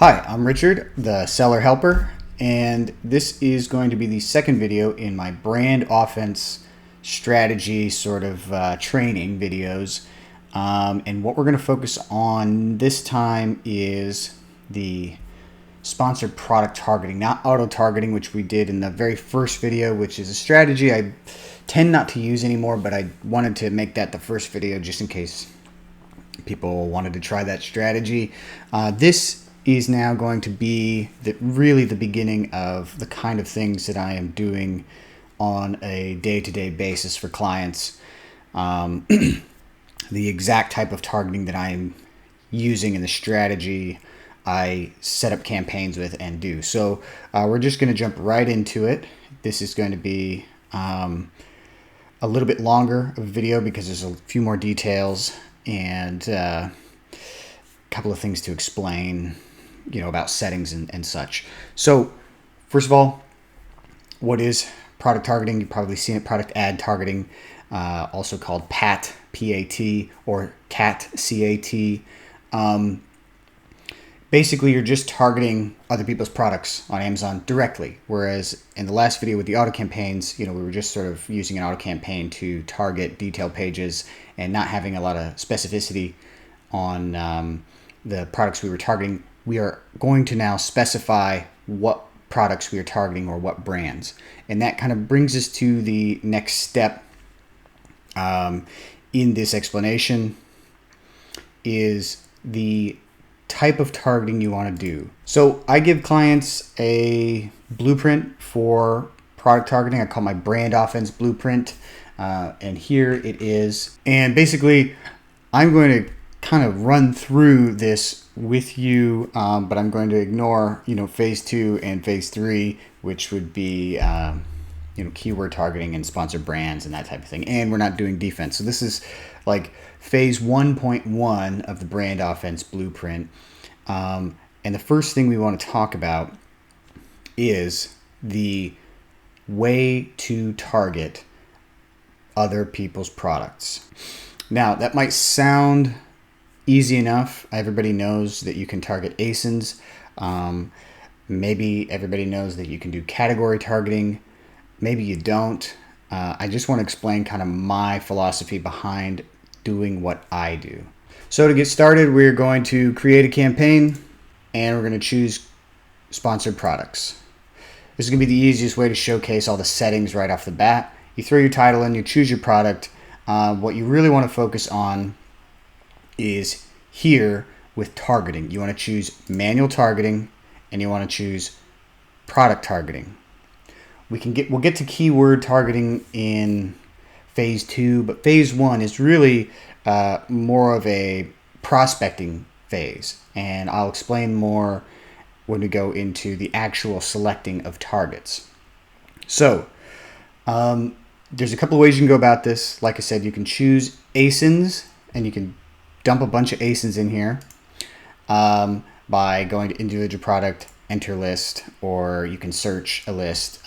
Hi, I'm Richard, the Seller Helper, and this is going to be the second video in my brand offense strategy sort of training videos. And what we're going to focus on this time is the sponsored product targeting, not auto targeting, which we did in the very first video, which is a strategy I tend not to use anymore, but I wanted to make that the first video just in case people wanted to try that strategy. This is now going to be really the beginning of the kind of things that I am doing on a day-to-day basis for clients. The exact type of targeting that I am using in the strategy I set up campaigns with and do. So we're just going to jump right into it. This is going to be a little bit longer of a video because there's a few more details and a couple of things to explain, about settings and such. So first of all, what is product targeting? You've probably seen it, product ad targeting, also called PAT, P-A-T, or CAT, C-A-T. Basically, you're just targeting other people's products on Amazon directly. Whereas in the last video with the auto campaigns, we were just sort of using an auto campaign to target detail pages and not having a lot of specificity on the products we were targeting. We are going to now specify what products we are targeting or what brands. And that kind of brings us to the next step in this explanation is the type of targeting you want to do. So I give clients a blueprint for product targeting. I call my brand offense blueprint. And here it is. And basically, I'm going to kind of run through this with you, but I'm going to ignore, phase 2 and phase 3, which would be, keyword targeting and sponsored brands and that type of thing. And we're not doing defense. So this is like phase 1.1 of the brand offense blueprint. And the first thing we want to talk about is the way to target other people's products. Now, that might sound easy enough. Everybody knows that you can target ASINs. Maybe everybody knows that you can do category targeting. Maybe you don't. I just want to explain kind of my philosophy behind doing what I do. So to get started, we're going to create a campaign and we're going to choose sponsored products. This is going to be the easiest way to showcase all the settings right off the bat. You throw your title in, you choose your product. What you really want to focus on is here with targeting. You want to choose manual targeting and you want to choose product targeting. We'll get to keyword targeting in phase 2, but phase 1 is really more of a prospecting phase, and I'll explain more when we go into the actual selecting of targets. So there's a couple of ways you can go about this. Like I said, you can choose ASINs and you can dump a bunch of ASINs in here by going to individual product, enter list, or you can search a list.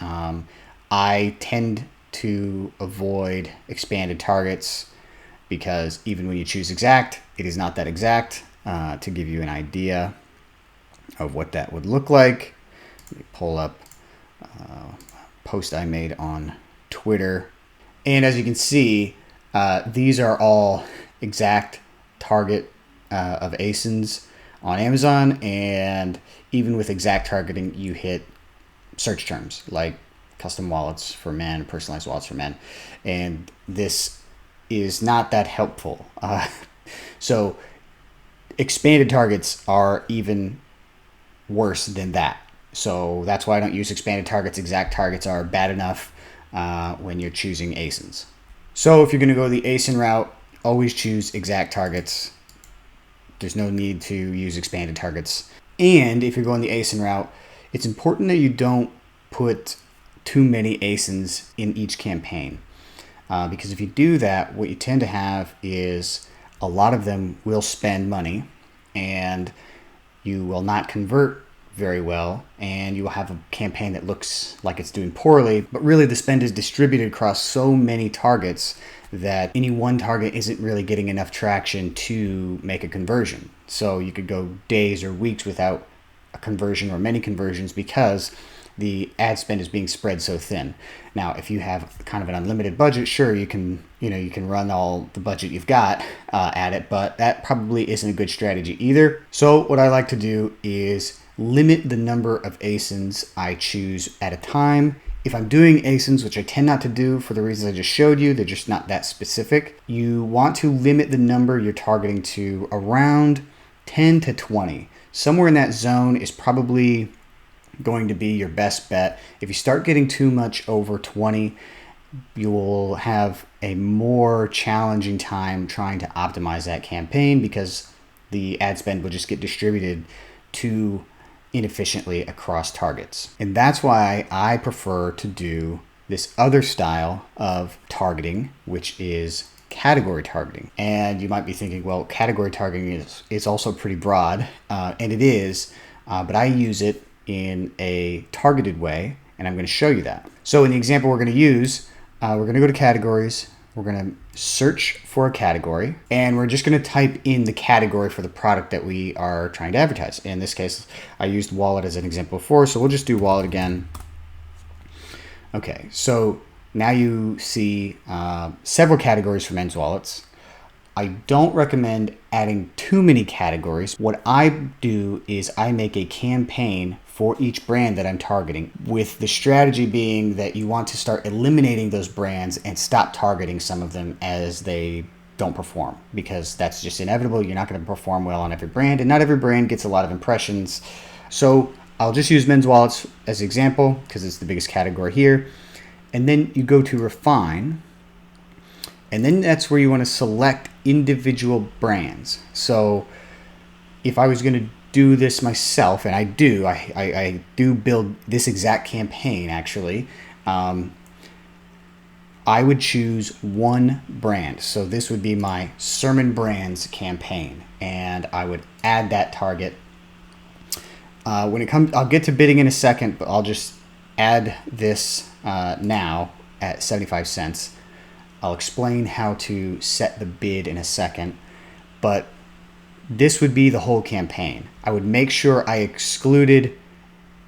I tend to avoid expanded targets because even when you choose exact, it is not that exact. To give you an idea of what that would look like, let me pull up a post I made on Twitter. And as you can see, these are all exact target of ASINs on Amazon, and even with exact targeting, you hit search terms like custom wallets for men, personalized wallets for men, and this is not that helpful. So expanded targets are even worse than that. So that's why I don't use expanded targets. Exact targets are bad enough when you're choosing ASINs. So if you're going to go the ASIN route, always choose exact targets. There's no need to use expanded targets. And if you're going the ASIN route, it's important that you don't put too many ASINs in each campaign. Because if you do that, what you tend to have is a lot of them will spend money and you will not convert very well, and you will have a campaign that looks like it's doing poorly, but really the spend is distributed across so many targets that any one target isn't really getting enough traction to make a conversion. So you could go days or weeks without a conversion or many conversions because the ad spend is being spread so thin. Now, if you have kind of an unlimited budget, sure, you can run all the budget you've got at it, but that probably isn't a good strategy either. So what I like to do is limit the number of ASINs I choose at a time. If I'm doing ASINs, which I tend not to do for the reasons I just showed you, they're just not that specific, you want to limit the number you're targeting to around 10 to 20. Somewhere in that zone is probably going to be your best bet. If you start getting too much over 20, you will have a more challenging time trying to optimize that campaign because the ad spend will just get distributed too inefficiently across targets. And that's why I prefer to do this other style of targeting, which is category targeting. And you might be thinking, well, category targeting is also pretty broad, and it is, but I use it in a targeted way, and I'm going to show you that. So in the example we're going to use, we're going to go to categories, we're going to search for a category, and we're just going to type in the category for the product that we are trying to advertise. In this case, I used wallet as an example before, so we'll just do wallet again. Okay, so now you see several categories for men's wallets. I don't recommend adding too many categories. What I do is I make a campaign for each brand that I'm targeting, with the strategy being that you want to start eliminating those brands and stop targeting some of them as they don't perform, because that's just inevitable. You're not going to perform well on every brand, and not every brand gets a lot of impressions. So I'll just use men's wallets as an example because it's the biggest category here. And then you go to refine, and then that's where you want to select individual brands. So if I was going to do this myself, and I do build this exact campaign actually, I would choose one brand. So this would be my Sermon Brands campaign, and I would add that target. When it comes, I'll get to bidding in a second, but I'll just add this now at 75 cents. I'll explain how to set the bid in a second, but this would be the whole campaign. I would make sure I excluded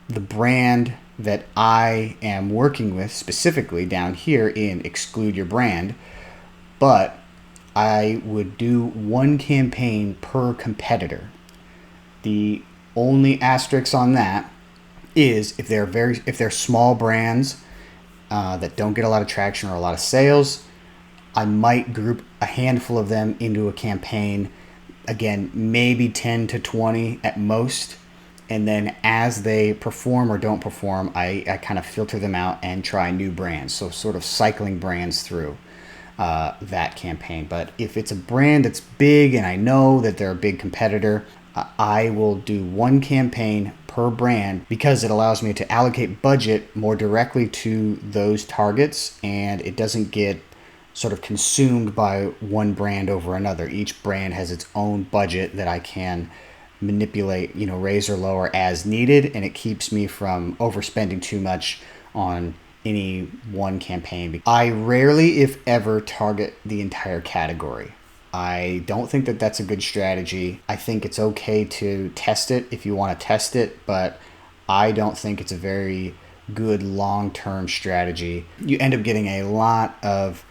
the brand that I am working with specifically down here in exclude your brand, but I would do one campaign per competitor. The only asterisk on that is if they're small brands that don't get a lot of traction or a lot of sales, I might group a handful of them into a campaign. Again, maybe 10 to 20 at most. And then as they perform or don't perform, I kind of filter them out and try new brands. So sort of cycling brands through that campaign. But if it's a brand that's big and I know that they're a big competitor, I will do one campaign per brand because it allows me to allocate budget more directly to those targets, and it doesn't get sort of consumed by one brand over another. Each brand has its own budget that I can manipulate, raise or lower as needed, and it keeps me from overspending too much on any one campaign. I rarely, if ever, target the entire category. I don't think that that's a good strategy. I think it's okay to test it if you want to test it, but I don't think it's a very good long-term strategy. You end up getting a lot of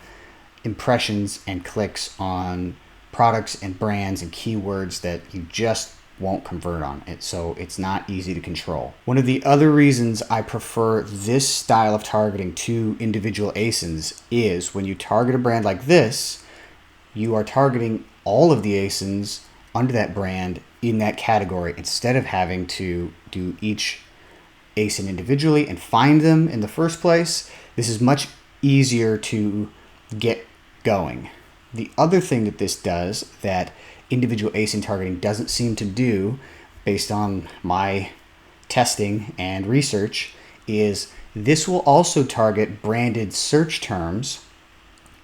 impressions and clicks on products and brands and keywords that you just won't convert on it, so it's not easy to control. One of the other reasons I prefer this style of targeting to individual ASINs is when you target a brand like this, you are targeting all of the ASINs under that brand in that category instead of having to do each ASIN individually and find them in the first place. This is much easier to get going. The other thing that this does that individual ASIN targeting doesn't seem to do, based on my testing and research, is this will also target branded search terms.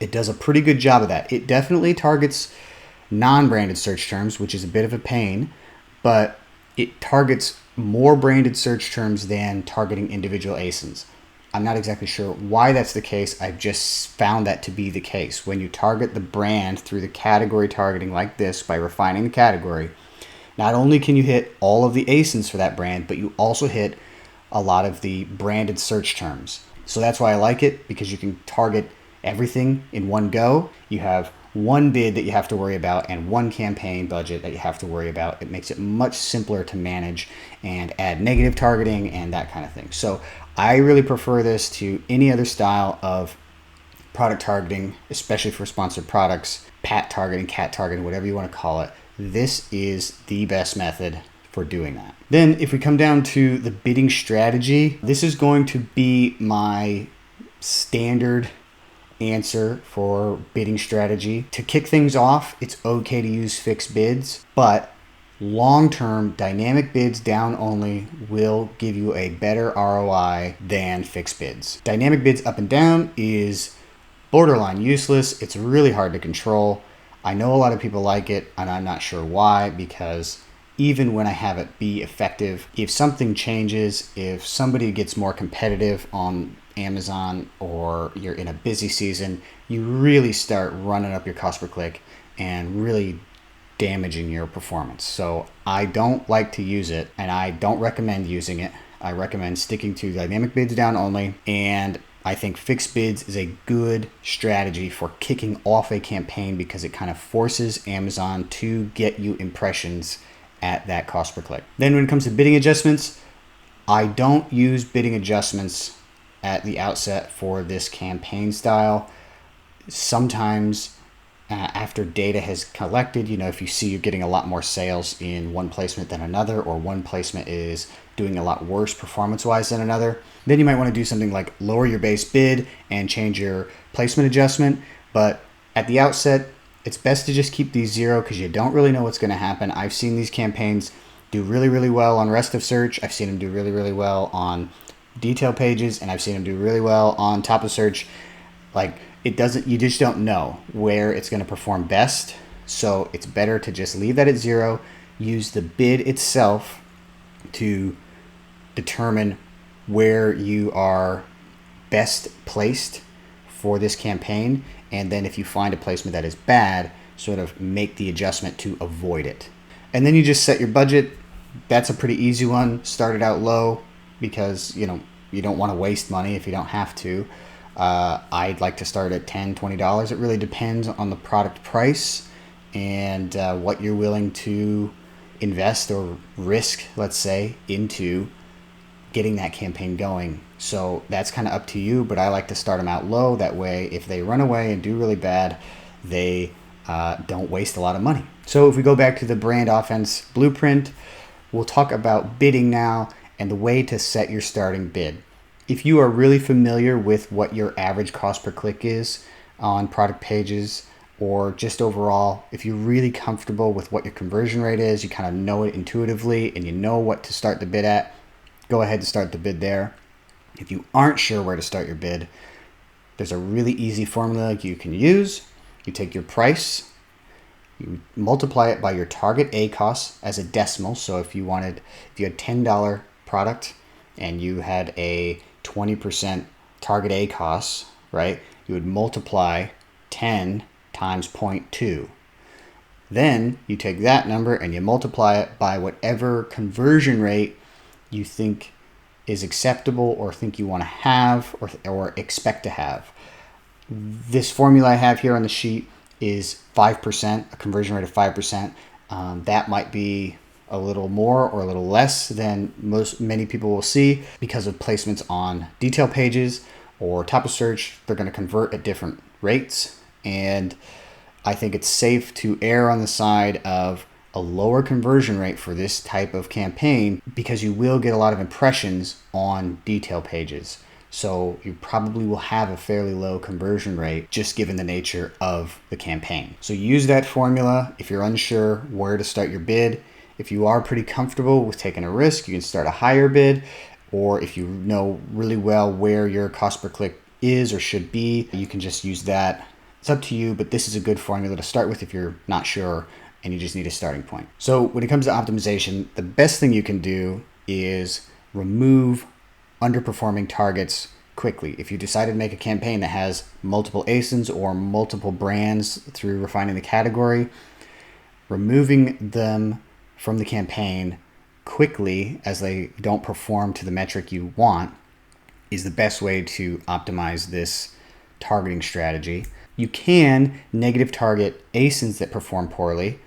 It does a pretty good job of that. It definitely targets non-branded search terms, which is a bit of a pain, but it targets more branded search terms than targeting individual ASINs. I'm not exactly sure why that's the case. I've just found that to be the case. When you target the brand through the category targeting like this by refining the category, Not only can you hit all of the ASINs for that brand, but you also hit a lot of the branded search terms. So that's why I like it, because you can target everything in one go. You have one bid that you have to worry about and one campaign budget that you have to worry about. It makes it much simpler to manage and add negative targeting and that kind of thing. So I really prefer this to any other style of product targeting, especially for sponsored products, pat targeting, cat targeting, whatever you want to call it. This is the best method for doing that. Then if we come down to the bidding strategy, this is going to be my standard answer for bidding strategy. To kick things off, it's okay to use fixed bids, but long-term dynamic bids down only will give you a better ROI than fixed bids. Dynamic bids up and down is borderline useless. It's really hard to control. I know a lot of people like it, and I'm not sure why, because even when I have it be effective, if something changes, if somebody gets more competitive on Amazon or you're in a busy season, you really start running up your cost per click and really damaging your performance. So I don't like to use it, and I don't recommend using it. I recommend sticking to dynamic bids down only, and I think fixed bids is a good strategy for kicking off a campaign because it kind of forces Amazon to get you impressions at that cost per click. Then when it comes to bidding adjustments, I don't use bidding adjustments at the outset for this campaign style. Sometimes after data has collected, if you see you're getting a lot more sales in one placement than another, or one placement is doing a lot worse performance-wise than another, then you might want to do something like lower your base bid and change your placement adjustment. But at the outset, it's best to just keep these zero because you don't really know what's going to happen. I've seen these campaigns do really, really well on rest of search. I've seen them do really, really well on detail pages, and I've seen them do really well on top of search. You just don't know where it's going to perform best. So it's better to just leave that at zero, use the bid itself to determine where you are best placed for this campaign. And then if you find a placement that is bad, sort of make the adjustment to avoid it. And then you just set your budget. That's a pretty easy one. Start it out low because, you don't want to waste money if you don't have to. I'd like to start at $10, $20. It really depends on the product price and what you're willing to invest or risk, let's say, into getting that campaign going. So that's kind of up to you, but I like to start them out low. That way, if they run away and do really bad, they don't waste a lot of money. So if we go back to the brand offense blueprint, we'll talk about bidding now and the way to set your starting bid. If you are really familiar with what your average cost per click is on product pages, or just overall, if you're really comfortable with what your conversion rate is, you kind of know it intuitively and you know what to start the bid at, go ahead and start the bid there. If you aren't sure where to start your bid, there's a really easy formula you can use. You take your price, you multiply it by your target ACoS as a decimal. So if you had $10 product and you had a 20% target ACoS, right? You would multiply 10 times 0.2. Then you take that number and you multiply it by whatever conversion rate you think is acceptable or think you want to have or expect to have. This formula I have here on the sheet is 5%, a conversion rate of 5%. That might be a little more or a little less than many people will see because of placements on detail pages or top of search. They're going to convert at different rates, and I think it's safe to err on the side of a lower conversion rate for this type of campaign because you will get a lot of impressions on detail pages. So you probably will have a fairly low conversion rate just given the nature of the campaign. So use that formula if you're unsure where to start your bid. If you are pretty comfortable with taking a risk, you can start a higher bid. Or if you know really well where your cost per click is or should be, you can just use that. It's up to you, but this is a good formula to start with if you're not sure and you just need a starting point. So when it comes to optimization, the best thing you can do is remove underperforming targets quickly. If you decide to make a campaign that has multiple ASINs or multiple brands through refining the category, removing them from the campaign quickly as they don't perform to the metric you want is the best way to optimize this targeting strategy. You can negative target ASINs that perform poorly,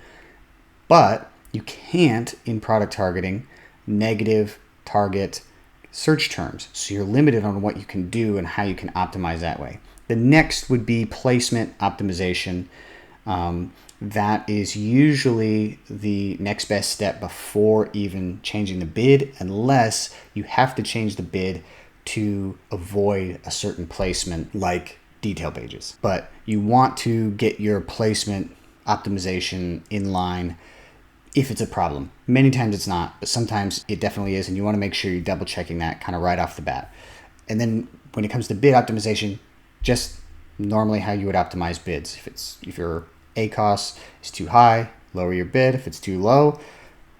but you can't, in product targeting, negative target search terms. So you're limited on what you can do and how you can optimize that way. The next would be placement optimization. That is usually the next best step before even changing the bid, unless you have to change the bid to avoid a certain placement like detail pages. But you want to get your placement optimization in line if it's a problem. Many times it's not, but sometimes it definitely is, and you want to make sure you're double checking that kind of right off the bat. And then when it comes to bid optimization, just normally how you would optimize bids. If your ACoS is too high, lower your bid. If it's too low,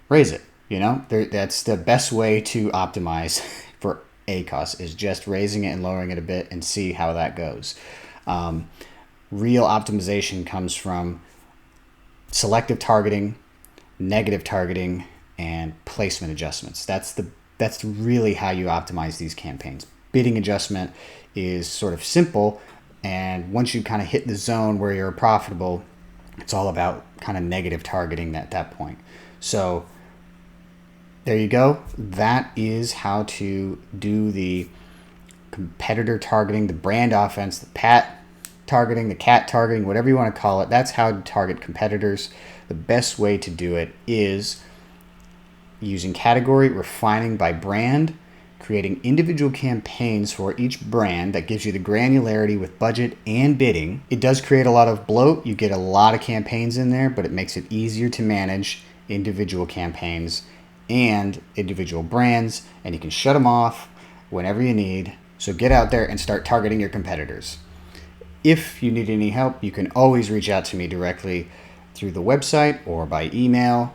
raise it. That's the best way to optimize for ACoS, is just raising it and lowering it a bit and see how that goes. Real optimization comes from selective targeting, negative targeting, and placement adjustments. That's really how you optimize these campaigns. Bidding adjustment is sort of simple, and once you kind of hit the zone where you're profitable, it's all about kind of negative targeting at that point. So there you go. That is how to do the competitor targeting, the brand offense, the PAT targeting, the CAT targeting, whatever you want to call it. That's how to target competitors. The best way to do it is using category, refining by brand, creating individual campaigns for each brand that gives you the granularity with budget and bidding. It does create a lot of bloat. You get a lot of campaigns in there, but it makes it easier to manage individual campaigns and individual brands, and you can shut them off whenever you need. So get out there and start targeting your competitors. If you need any help, you can always reach out to me directly through the website or by email.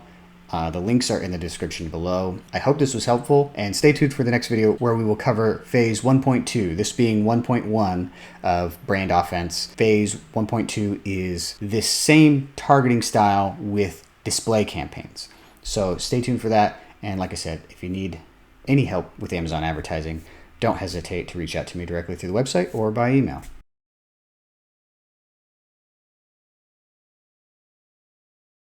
The links are in the description below. I hope this was helpful, and stay tuned for the next video where we will cover phase 1.2, this being 1.1 of brand offense. Phase 1.2 is this same targeting style with display campaigns. So stay tuned for that, and like I said, if you need any help with Amazon advertising, don't hesitate to reach out to me directly through the website or by email.